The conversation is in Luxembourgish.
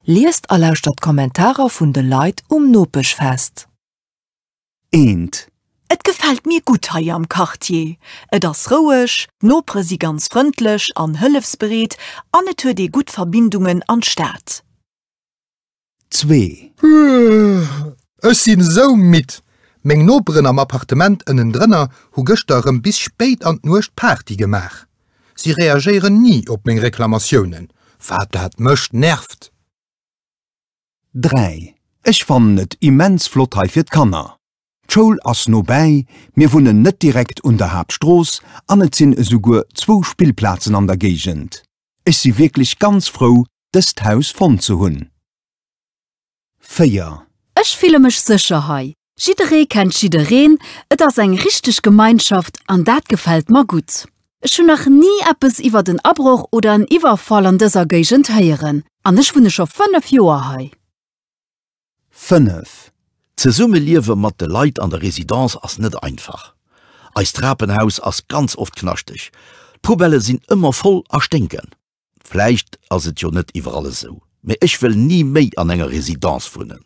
Liest erlauscht Kommentare vun de Leiit Nopech fest. 1. Et gefällt mir gut hier am Quartier. Et ass rouech, Nopre si ganz freundlich, an hëllefsbereet, an et huet de gut Verbindungen an Staat. 2. Ech sinn so mit. Meng Noperen am Appartement ënnen drënner hu gëchterem bis spéit an d'Nuecht Party gemach. Sie reagieren nie op meng Reklamationen. Wat dat mëcht nervt. 3. Ech fann net immens flott hei fir d'Kanner. D'Schoul ass nobäi, mir wunnen net direkt unterhalb Stroos, an et sinn esugur 2 Spielplazen an der Gegend. Ich si wirklich ganz froh, dës d'Haus vonn zu hunn. 4. Ech fiele mech sicher hei. Schidere kennt Schidereen, et ass eng richtig Gemeinschaft, an dat gefällt ma gut. Ich hun noch nie eppes iwwer den Abbruch oder en Iwerfall an dëser Gegend heieren. An ech wunne schon 5 Joer hei. 5. Ze Summe liewe mat de Leiit an der Residenz ass net einfach. Eis Trappenhaus ass ganz oft knaschtig. Probelle sinn immer voll erstinken. Fleicht ass et jo net iwwer alles so. Me ich will nie méi an enger Residenz vunnen.